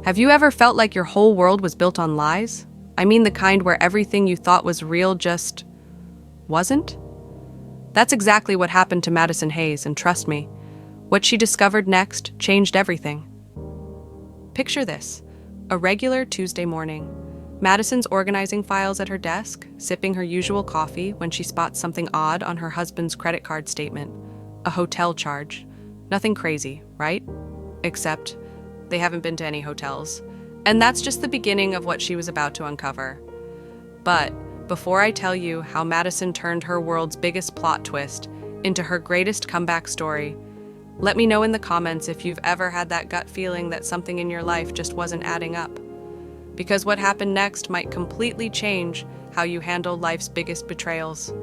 Have you ever felt like your whole world was built on lies? I mean the kind where everything you thought was real just wasn't? That's exactly what happened to Madison Hayes, and trust me, what she discovered next changed everything. Picture this: a regular Tuesday morning. Madison's organizing files at her desk, sipping her usual coffee when she spots something odd on her husband's credit card statement. A hotel charge. Nothing crazy, right? Except they haven't been to any hotels. And that's just the beginning of what she was about to uncover. But before I tell you how Madison turned her world's biggest plot twist into her greatest comeback story, let me know in the comments if you've ever had that gut feeling that something in your life just wasn't adding up. Because what happened next might completely change how you handle life's biggest betrayals.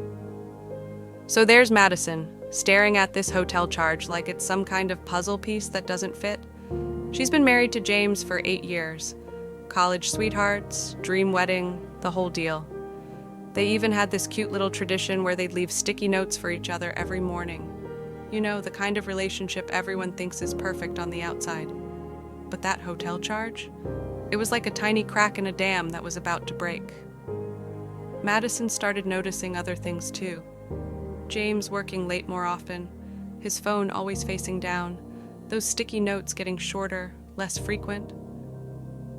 So there's Madison, staring at this hotel charge like it's some kind of puzzle piece that doesn't fit. She's been married to James for 8 years. College sweethearts, dream wedding, the whole deal. They even had this cute little tradition where they'd leave sticky notes for each other every morning. You know, the kind of relationship everyone thinks is perfect on the outside. But that hotel charge? It was like a tiny crack in a dam that was about to break. Madison started noticing other things too. James working late more often, his phone always facing down, those sticky notes getting shorter, less frequent.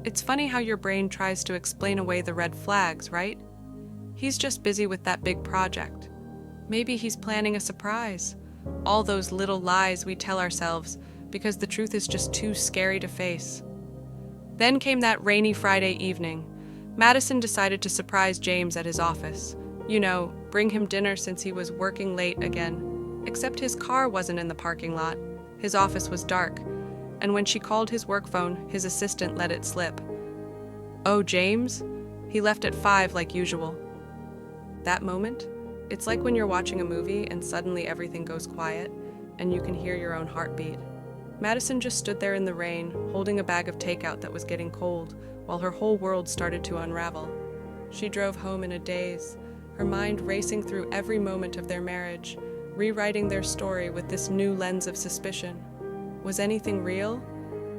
It's funny how your brain tries to explain away the red flags, right? He's just busy with that big project. Maybe he's planning a surprise. All those little lies we tell ourselves because the truth is just too scary to face. Then came that rainy Friday evening. Madison decided to surprise James at his office. You know, bring him dinner since he was working late again. Except his car wasn't in the parking lot. His office was dark. And when she called his work phone, his assistant let it slip. Oh, James? He left at 5 like usual. That moment, it's like when you're watching a movie and suddenly everything goes quiet and you can hear your own heartbeat. Madison just stood there in the rain, holding a bag of takeout that was getting cold, while her whole world started to unravel. She drove home in a daze, her mind racing through every moment of their marriage, rewriting their story with this new lens of suspicion. Was anything real?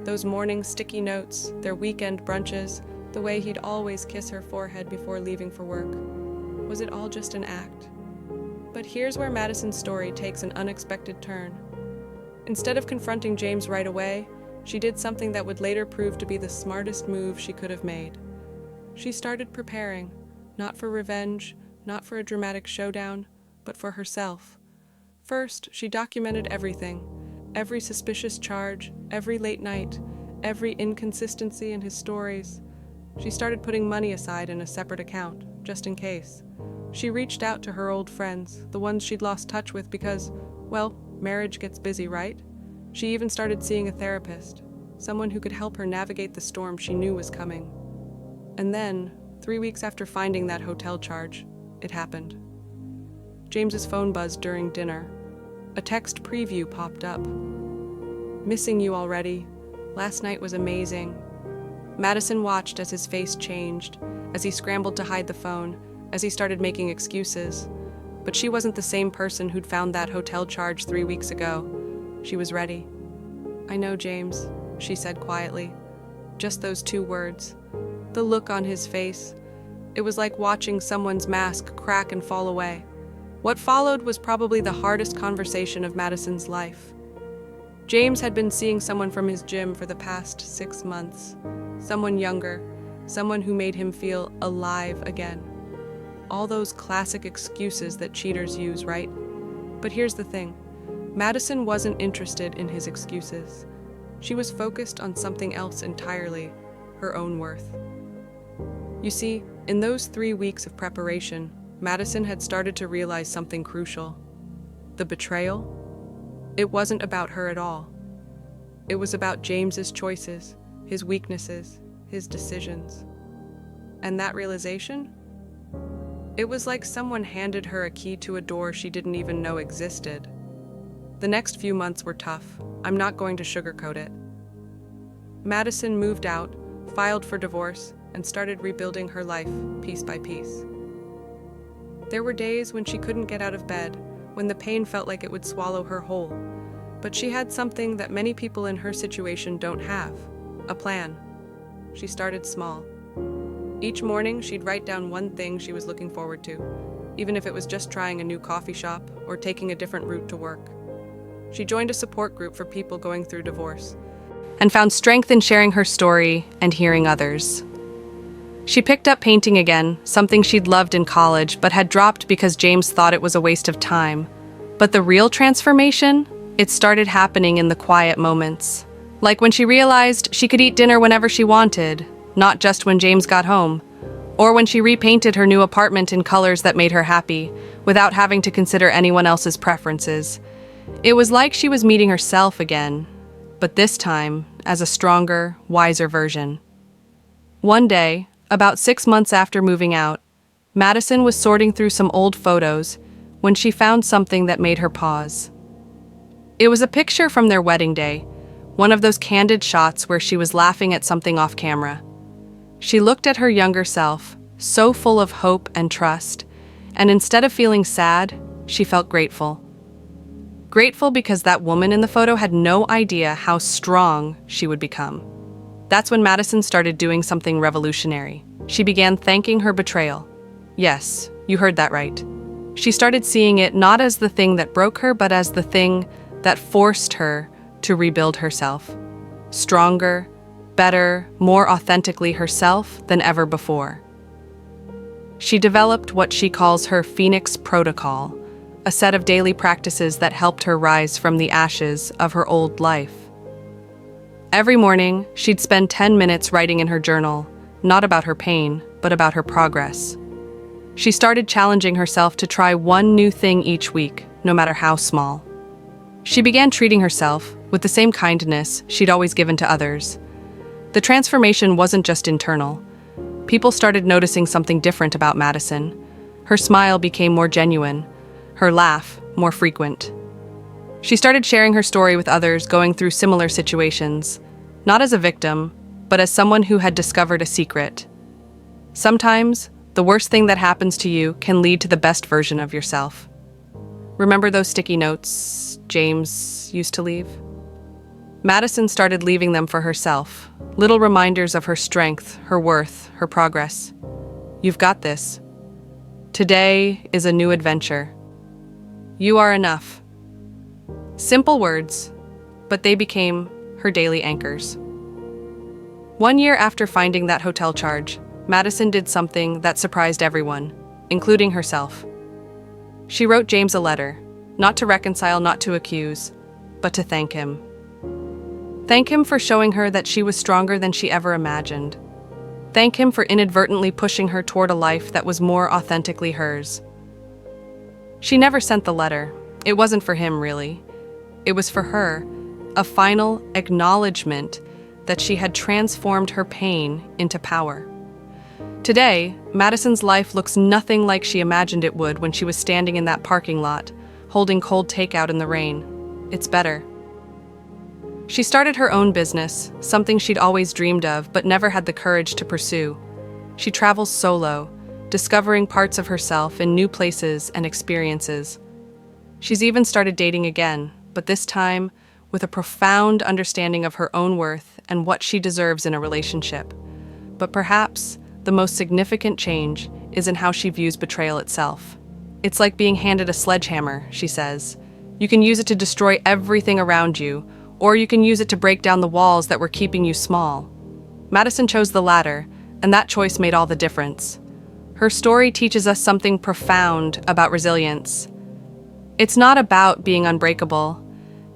Those morning sticky notes, their weekend brunches, the way he'd always kiss her forehead before leaving for work. Was it all just an act? But here's where Madison's story takes an unexpected turn. Instead of confronting James right away, she did something that would later prove to be the smartest move she could have made. She started preparing, not for revenge, not for a dramatic showdown, but for herself. First, she documented everything, every suspicious charge, every late night, every inconsistency in his stories. She started putting money aside in a separate account, just in case. She reached out to her old friends, the ones she'd lost touch with because, well, marriage gets busy, right? She even started seeing a therapist, someone who could help her navigate the storm she knew was coming. And then, 3 weeks after finding that hotel charge, it happened. James's phone buzzed during dinner. A text preview popped up. "Missing you already. Last night was amazing." Madison watched as his face changed, as he scrambled to hide the phone, as he started making excuses. But she wasn't the same person who'd found that hotel charge 3 weeks ago. She was ready. "I know, James," she said quietly. Just those 2 words. The look on his face. It was like watching someone's mask crack and fall away. What followed was probably the hardest conversation of Madison's life. James had been seeing someone from his gym for the past 6 months. Someone younger, someone who made him feel alive again. All those classic excuses that cheaters use, right? But here's the thing. Madison wasn't interested in his excuses. She was focused on something else entirely, her own worth. You see, in those 3 weeks of preparation, Madison had started to realize something crucial. The betrayal? It wasn't about her at all. It was about James's choices, his weaknesses, his decisions. And that realization? It was like someone handed her a key to a door she didn't even know existed. The next few months were tough. I'm not going to sugarcoat it. Madison moved out, filed for divorce, and started rebuilding her life piece by piece. There were days when she couldn't get out of bed, when the pain felt like it would swallow her whole. But she had something that many people in her situation don't have: a plan. she started small. Each morning, she'd write down one thing she was looking forward to, even if it was just trying a new coffee shop or taking a different route to work. She joined a support group for people going through divorce and found strength in sharing her story and hearing others. She picked up painting again, something she'd loved in college but had dropped because James thought it was a waste of time. But the real transformation? It started happening in the quiet moments. Like when she realized she could eat dinner whenever she wanted, not just when James got home. Or when she repainted her new apartment in colors that made her happy, without having to consider anyone else's preferences. It was like she was meeting herself again, but this time as a stronger, wiser version. One day, about 6 months after moving out, Madison was sorting through some old photos when she found something that made her pause. It was a picture from their wedding day, one of those candid shots where she was laughing at something off camera. She looked at her younger self, so full of hope and trust, and instead of feeling sad, she felt grateful. Grateful because that woman in the photo had no idea how strong she would become. That's when Madison started doing something revolutionary. She began thanking her betrayal. Yes, you heard that right. She started seeing it not as the thing that broke her, but as the thing that forced her to rebuild herself. Stronger, better, more authentically herself than ever before. She developed what she calls her Phoenix Protocol, a set of daily practices that helped her rise from the ashes of her old life. Every morning, she'd spend 10 minutes writing in her journal, not about her pain, but about her progress. She started challenging herself to try one new thing each week, no matter how small. She began treating herself with the same kindness she'd always given to others. The transformation wasn't just internal. People started noticing something different about Madison. Her smile became more genuine, her laugh more frequent. She started sharing her story with others going through similar situations, not as a victim, but as someone who had discovered a secret. Sometimes, the worst thing that happens to you can lead to the best version of yourself. Remember those sticky notes James used to leave? Madison started leaving them for herself, little reminders of her strength, her worth, her progress. You've got this. Today is a new adventure. You are enough. Simple words, but they became her daily anchors. 1 year after finding that hotel charge, Madison did something that surprised everyone, including herself. She wrote James a letter, not to reconcile, not to accuse, but to thank him. Thank him for showing her that she was stronger than she ever imagined. Thank him for inadvertently pushing her toward a life that was more authentically hers. She never sent the letter. It wasn't for him, really. It was for her, a final acknowledgement that she had transformed her pain into power. Today, Madison's life looks nothing like she imagined it would when she was standing in that parking lot, holding cold takeout in the rain. It's better. She started her own business, something she'd always dreamed of but never had the courage to pursue. She travels solo, discovering parts of herself in new places and experiences. She's even started dating again, but this time with a profound understanding of her own worth and what she deserves in a relationship. But perhaps the most significant change is in how she views betrayal itself. It's like being handed a sledgehammer, she says. You can use it to destroy everything around you, or you can use it to break down the walls that were keeping you small. Madison chose the latter, and that choice made all the difference. Her story teaches us something profound about resilience. It's not about being unbreakable.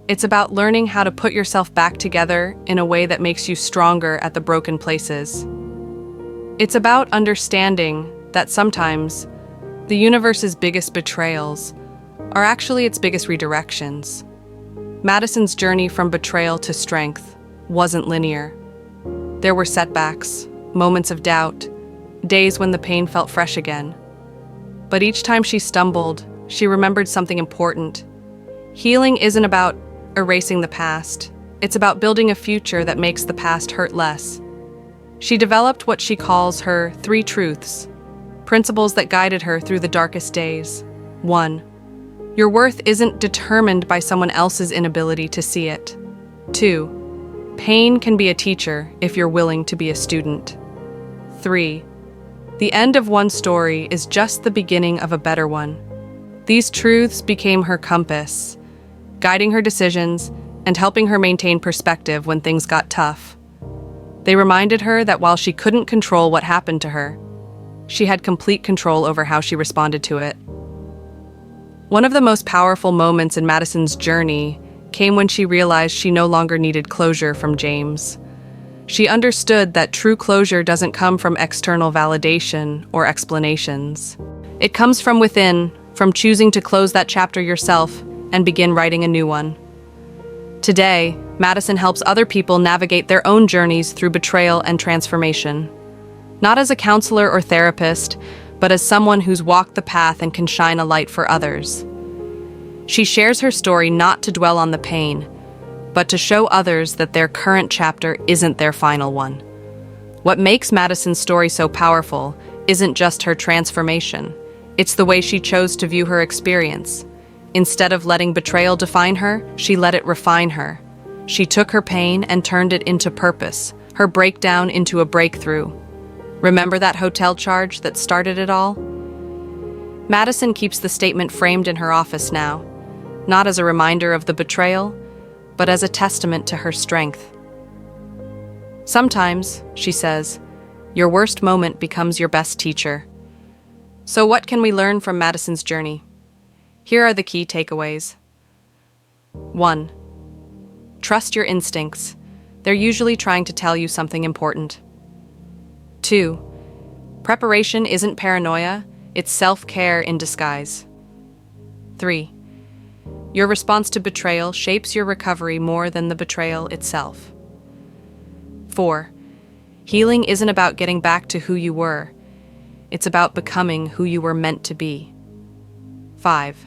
It's about learning how to put yourself back together in a way that makes you stronger at the broken places. It's about understanding that sometimes the universe's biggest betrayals are actually its biggest redirections. Madison's journey from betrayal to strength wasn't linear. There were setbacks, moments of doubt, days when the pain felt fresh again. But each time she stumbled, she remembered something important. Healing isn't about erasing the past. It's about building a future that makes the past hurt less. She developed what she calls her 3 truths, principles that guided her through the darkest days. 1. Your worth isn't determined by someone else's inability to see it. 2. Pain can be a teacher if you're willing to be a student. 3. The end of one story is just the beginning of a better one. These truths became her compass, guiding her decisions and helping her maintain perspective when things got tough. They reminded her that while she couldn't control what happened to her, she had complete control over how she responded to it. One of the most powerful moments in Madison's journey came when she realized she no longer needed closure from James. She understood that true closure doesn't come from external validation or explanations. It comes from within, from choosing to close that chapter yourself and begin writing a new one. Today, Madison helps other people navigate their own journeys through betrayal and transformation. Not as a counselor or therapist, but as someone who's walked the path and can shine a light for others. She shares her story not to dwell on the pain, but to show others that their current chapter isn't their final one. What makes Madison's story so powerful isn't just her transformation, it's the way she chose to view her experience. Instead of letting betrayal define her, she let it refine her. She took her pain and turned it into purpose, her breakdown into a breakthrough. Remember that hotel charge that started it all? Madison keeps the statement framed in her office now, not as a reminder of the betrayal, but as a testament to her strength. Sometimes, she says, your worst moment becomes your best teacher. So what can we learn from Madison's journey? Here are the key takeaways. 1. Trust your instincts. They're usually trying to tell you something important. 2. Preparation isn't paranoia, it's self-care in disguise. 3. Your response to betrayal shapes your recovery more than the betrayal itself. 4. Healing isn't about getting back to who you were. It's about becoming who you were meant to be. 5.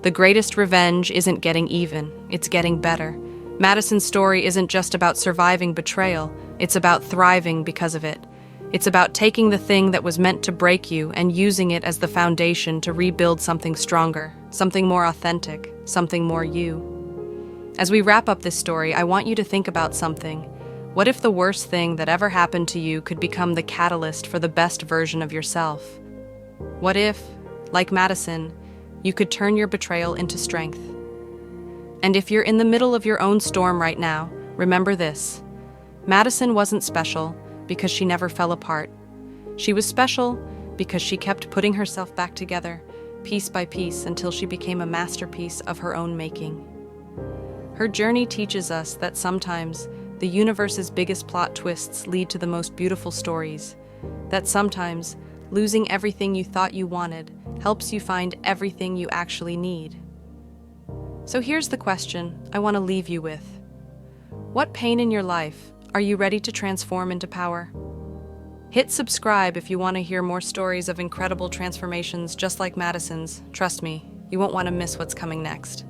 The greatest revenge isn't getting even, it's getting better. Madison's story isn't just about surviving betrayal, it's about thriving because of it. It's about taking the thing that was meant to break you and using it as the foundation to rebuild something stronger, something more authentic, something more you. As we wrap up this story, I want you to think about something. What if the worst thing that ever happened to you could become the catalyst for the best version of yourself? What if, like Madison, you could turn your betrayal into strength? And if you're in the middle of your own storm right now, remember this. Madison wasn't special because she never fell apart. She was special because she kept putting herself back together, piece by piece, until she became a masterpiece of her own making. Her journey teaches us that sometimes the universe's biggest plot twists lead to the most beautiful stories, that sometimes losing everything you thought you wanted helps you find everything you actually need. So here's the question I want to leave you with. What pain in your life are you ready to transform into power? Hit subscribe if you want to hear more stories of incredible transformations just like Madison's. Trust me, you won't want to miss what's coming next.